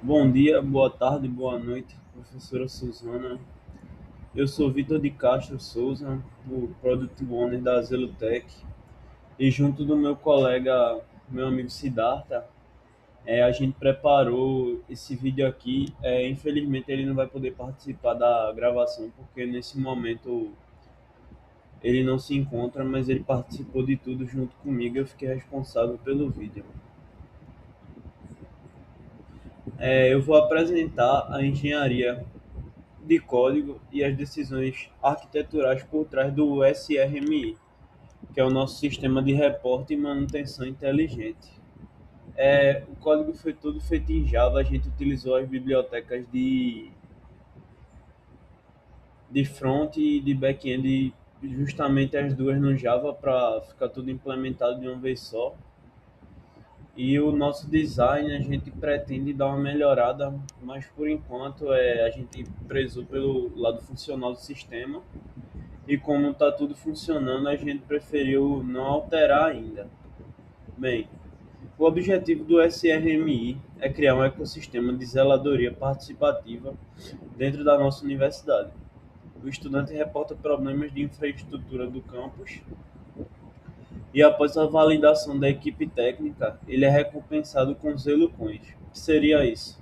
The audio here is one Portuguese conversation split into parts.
Bom dia, boa tarde, boa noite, professora Suzana. Eu sou Vitor de Castro Souza, o Product Owner da Zelutech, e junto do meu colega, meu amigo Siddhartha, a gente preparou esse vídeo aqui. Infelizmente ele não vai poder participar da gravação, porque nesse momento ele não se encontra, mas ele participou de tudo junto comigo, eu fiquei responsável pelo vídeo. Eu vou apresentar a engenharia de código e as decisões arquiteturais por trás do SRMI, que é o nosso sistema de reporte e manutenção inteligente. O código foi todo feito em Java, a gente utilizou as bibliotecas de front e de back-end, justamente as duas no Java, para ficar tudo implementado de uma vez só. E o nosso design a gente pretende dar uma melhorada, mas por enquanto a gente prezou pelo lado funcional do sistema. E como está tudo funcionando, a gente preferiu não alterar ainda. Bem, o objetivo do SRMI é criar um ecossistema de zeladoria participativa dentro da nossa universidade. O estudante reporta problemas de infraestrutura do campus e, após a validação da equipe técnica, ele é recompensado com Zelucoins. O que seria isso?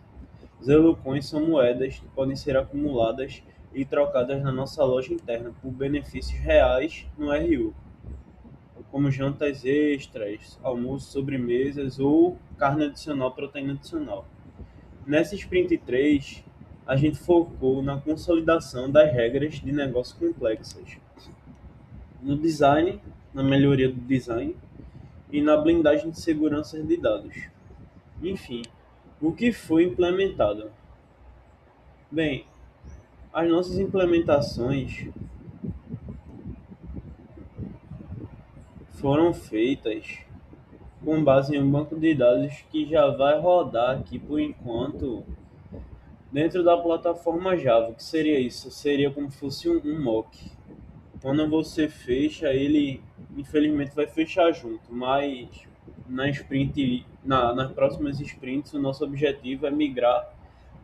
Zelucoins são moedas que podem ser acumuladas e trocadas na nossa loja interna por benefícios reais no RU, como jantas extras, almoço, sobremesas ou carne adicional, proteína adicional. Nessa Sprint 3, a gente focou na consolidação das regras de negócio complexas, no design, na melhoria do design e na blindagem de segurança de dados. Enfim, o que foi implementado? Bem, as nossas implementações foram feitas com base em um banco de dados que já vai rodar aqui por enquanto dentro da plataforma Java. O que seria isso? Seria como se fosse um mock. Quando você fecha, ele infelizmente vai fechar junto, mas nas próximas sprints, o nosso objetivo é migrar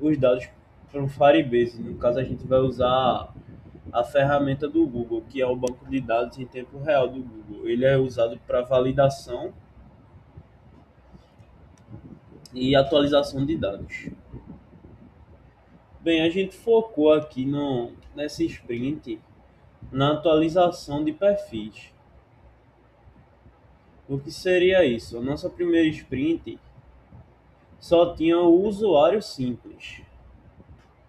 os dados para o Firebase. No caso, a gente vai usar a ferramenta do Google, que é o banco de dados em tempo real do Google. Ele é usado para validação e atualização de dados. Bem, a gente focou aqui no, nessa sprint na atualização de perfis. O que seria isso? A nossa primeira sprint só tinha o usuário simples.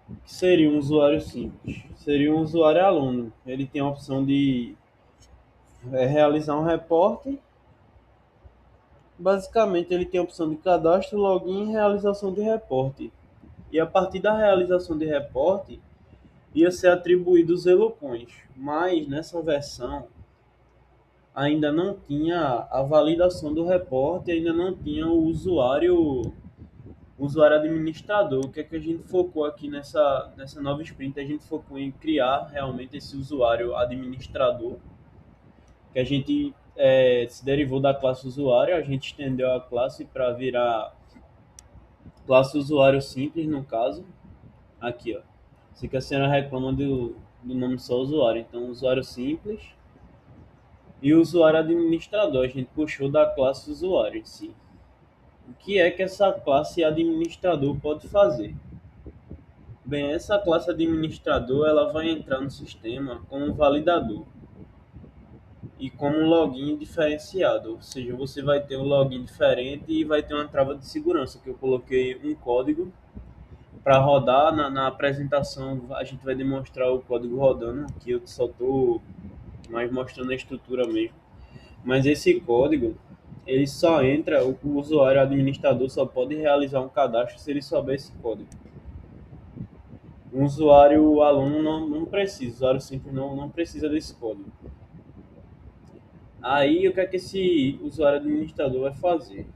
O que seria um usuário simples? Seria um usuário aluno. Ele tem a opção de realizar um reporte. Basicamente, ele tem a opção de cadastro, login e realização de reporte. E a partir da realização de reporte, ia ser atribuído os Elocoins. Mas nessa versão, ainda não tinha a validação do reporte, ainda não tinha o usuário administrador. O que é que a gente focou aqui nessa nova sprint? A gente focou em criar realmente esse usuário administrador, que a gente se derivou da classe usuário, a gente estendeu a classe para virar classe usuário simples, no caso. Aqui, ó. Se que a senhora reclama do nome só usuário, então usuário simples e usuário administrador, a gente puxou da classe usuário em si. O que é que essa classe administrador pode fazer? Bem, essa classe administrador ela vai entrar no sistema como validador e como um login diferenciado, ou seja, você vai ter um login diferente e vai ter uma trava de segurança, que eu coloquei um código para rodar na apresentação, a gente vai demonstrar o código rodando, aqui eu só estou mais mostrando a estrutura mesmo, mas esse código, ele só entra, o usuário administrador só pode realizar um cadastro se ele souber esse código. Um usuário aluno não precisa, o usuário simples não precisa desse código. Aí, o que é que esse usuário administrador vai fazer?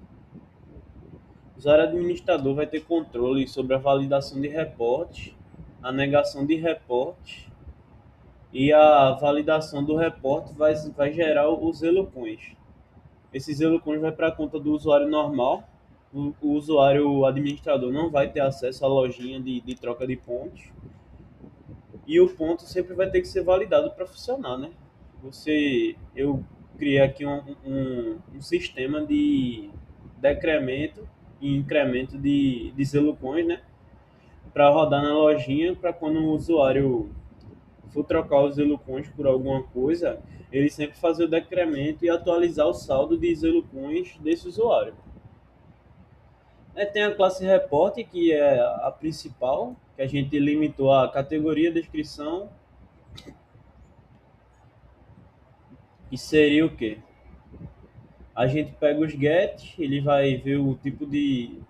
O usuário administrador vai ter controle sobre a validação de reportes, a negação de reportes e a validação do reporte vai gerar os Elocoins. Esses Elocoins vai para a conta do usuário normal, o usuário, o administrador, não vai ter acesso à lojinha de troca de pontos. E o ponto sempre vai ter que ser validado para funcionar, né? Eu criei aqui um sistema de decremento e incremento de Zelucoins, né? Para rodar na lojinha, para quando o usuário for trocar os Zelucoins por alguma coisa, ele sempre fazer o decremento e atualizar o saldo de Zelucoins desse usuário. Tem a classe Report, que é a principal, que a gente limitou a categoria, descrição, e seria o quê? A gente pega os get, ele vai ver o tipo de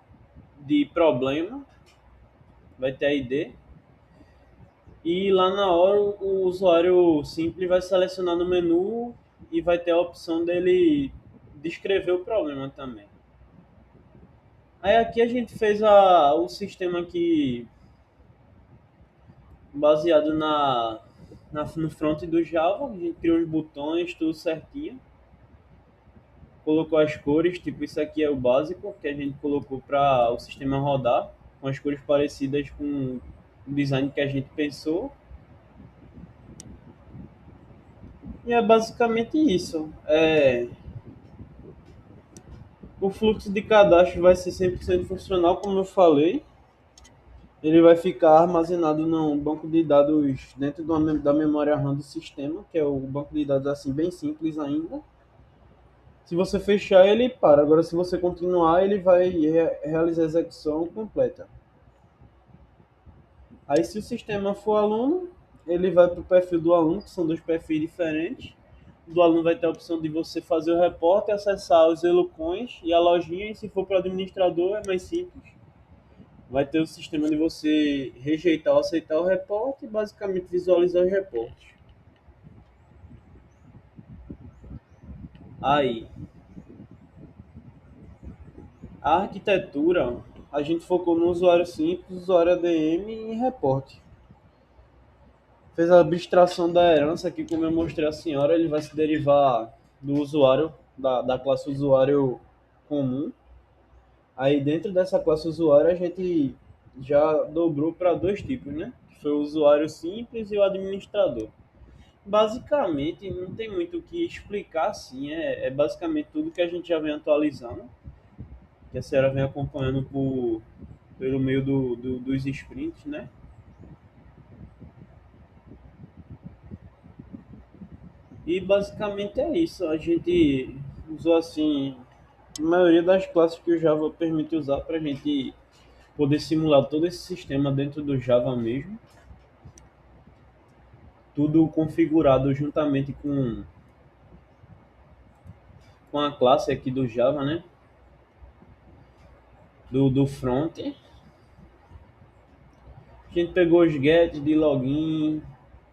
problema, vai ter a ID, e lá na hora o usuário simples vai selecionar no menu e vai ter a opção dele descrever o problema também. Aí aqui a gente fez o sistema aqui baseado no front do Java, a gente criou os botões, tudo certinho. Colocou as cores, tipo isso aqui é o básico que a gente colocou para o sistema rodar, com as cores parecidas com o design que a gente pensou. E é basicamente isso. O fluxo de cadastro vai ser 100% funcional, como eu falei. Ele vai ficar armazenado num banco de dados dentro da memória RAM do sistema, que é o banco de dados assim bem simples ainda. Se você fechar, ele para. Agora, se você continuar, ele vai realizar a execução completa. Aí, se o sistema for aluno, ele vai para o perfil do aluno, que são dois perfis diferentes. Do aluno vai ter a opção de você fazer o reporte, acessar os Elocoins e a lojinha. E se for para o administrador, é mais simples. Vai ter o sistema de você rejeitar ou aceitar o reporte e basicamente visualizar os reportes. Aí, a arquitetura, a gente focou no usuário simples, usuário ADM e em reporte. Fez a abstração da herança aqui, como eu mostrei à senhora, ele vai se derivar do usuário, da classe usuário comum. Aí dentro dessa classe usuário a gente já dobrou para dois tipos, né? Que foi o usuário simples e o administrador. Basicamente, não tem muito o que explicar assim, é basicamente tudo que a gente já vem atualizando, que a senhora vem acompanhando pelo meio dos sprints, né? E basicamente é isso. A gente usou assim a maioria das classes que o Java permite usar para a gente poder simular todo esse sistema dentro do Java mesmo. Tudo configurado juntamente com a classe aqui do Java, né? Do front. A gente pegou os gets de login,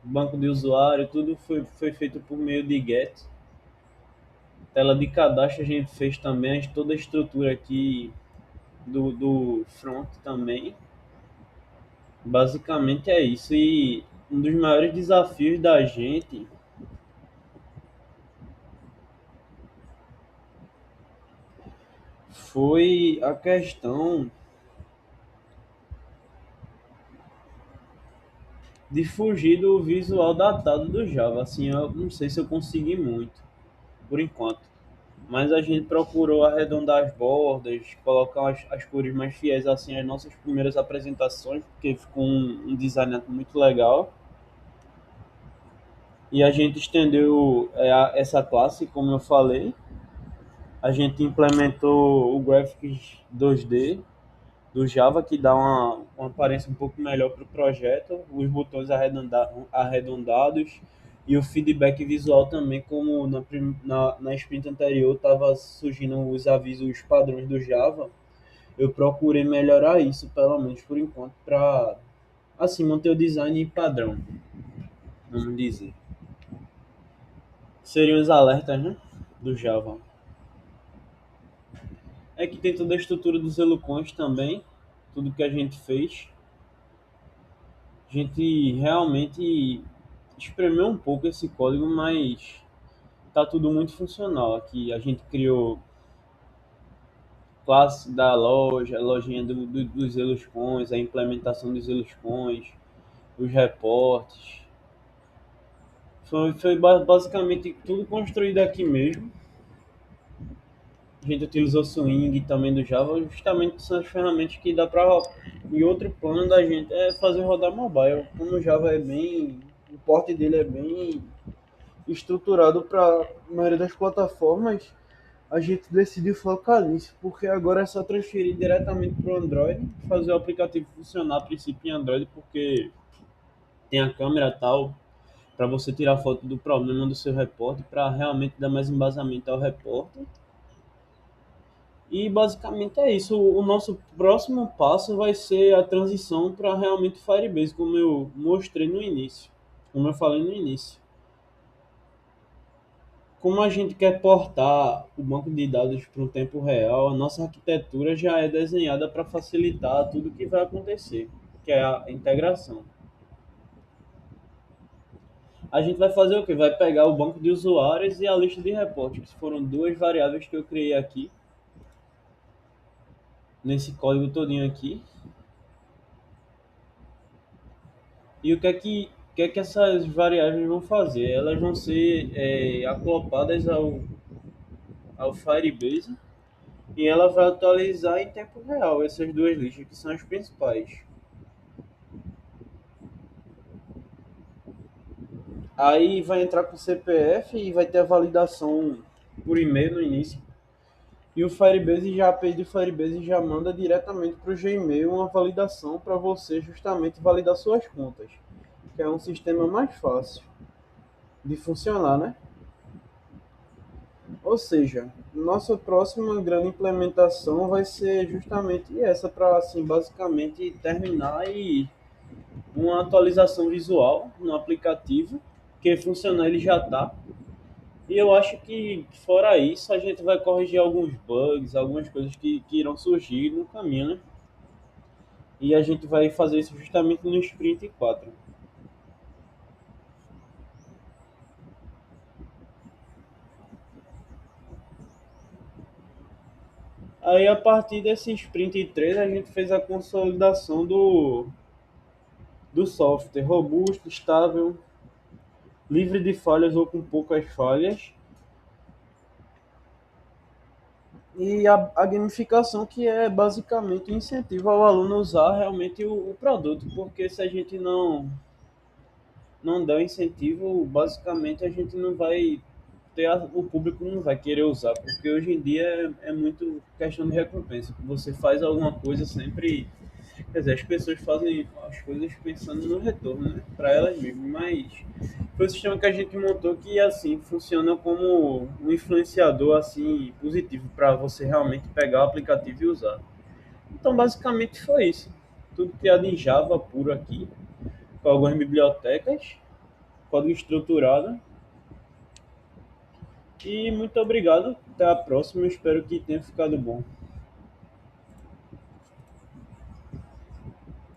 banco de usuário, tudo foi feito por meio de get. Tela de cadastro a gente fez também, toda a estrutura aqui do front também. Basicamente é isso. E um dos maiores desafios da gente foi a questão de fugir do visual datado do Java. Assim, eu não sei se eu consegui muito, por enquanto. Mas a gente procurou arredondar as bordas, colocar as cores mais fiéis assim às nossas primeiras apresentações, porque ficou um design muito legal. E a gente estendeu essa classe, como eu falei. A gente implementou o Graphics 2D do Java, que dá uma aparência um pouco melhor para o projeto, os botões arredondados e o feedback visual também, como na sprint anterior estava surgindo os avisos padrões do Java, eu procurei melhorar isso, pelo menos por enquanto, para assim, manter o design padrão, vamos dizer. Seriam os alertas, né, do Java. É que tem toda a estrutura dos Elucons também, tudo que a gente fez. A gente realmente espremeu um pouco esse código, mas tá tudo muito funcional aqui. A gente criou classe da loja, a lojinha dos Eluscons, a implementação dos Eluscons, os reportes. Foi basicamente tudo construído aqui mesmo. A gente utilizou Swing também do Java, justamente são as ferramentas que dá para. E outro plano da gente é fazer rodar mobile. Como o Java é bem. O porte dele é bem estruturado para a maioria das plataformas, a gente decidiu focar nisso, porque agora é só transferir diretamente para o Android, fazer o aplicativo funcionar a princípio em Android, porque tem a câmera tal, para você tirar foto do problema do seu repórter, para realmente dar mais embasamento ao repórter. E basicamente é isso. O nosso próximo passo vai ser a transição para realmente Firebase, como eu mostrei no início, como eu falei no início. Como a gente quer portar o banco de dados para um tempo real, a nossa arquitetura já é desenhada para facilitar tudo o que vai acontecer, que é a integração. A gente vai fazer o quê? Vai pegar o banco de usuários e a lista de reportes, que foram duas variáveis que eu criei aqui, nesse código todinho aqui. E o que é que essas variáveis vão fazer? Elas vão ser acopladas ao Firebase e ela vai atualizar em tempo real essas duas listas, que são as principais. Aí vai entrar com o CPF e vai ter a validação por e-mail no início. E o Firebase já, a API do Firebase já manda diretamente para o Gmail uma validação para você justamente validar suas contas, que é um sistema mais fácil de funcionar, né? Ou seja, nossa próxima grande implementação vai ser justamente essa para assim basicamente terminar e uma atualização visual no aplicativo, que funcionar ele já está. E eu acho que, fora isso, a gente vai corrigir alguns bugs, algumas coisas que irão surgir no caminho, né? E a gente vai fazer isso justamente no Sprint 4. Aí, a partir desse Sprint 3, a gente fez a consolidação do software robusto, estável, livre de falhas ou com poucas falhas. E a gamificação, que é basicamente o incentivo ao aluno usar realmente o produto, porque se a gente não der o incentivo, basicamente a gente não vai ter o público não vai querer usar, porque hoje em dia é muito questão de recompensa. Você faz alguma coisa sempre, quer dizer, as pessoas fazem as coisas pensando no retorno, né, para elas mesmas, mas foi um sistema que a gente montou que assim funciona como um influenciador assim positivo para você realmente pegar o aplicativo e usar. Então, basicamente foi isso. Tudo criado em Java puro aqui, com algumas bibliotecas, código estruturado. E muito obrigado. Até a próxima. Espero que tenha ficado bom.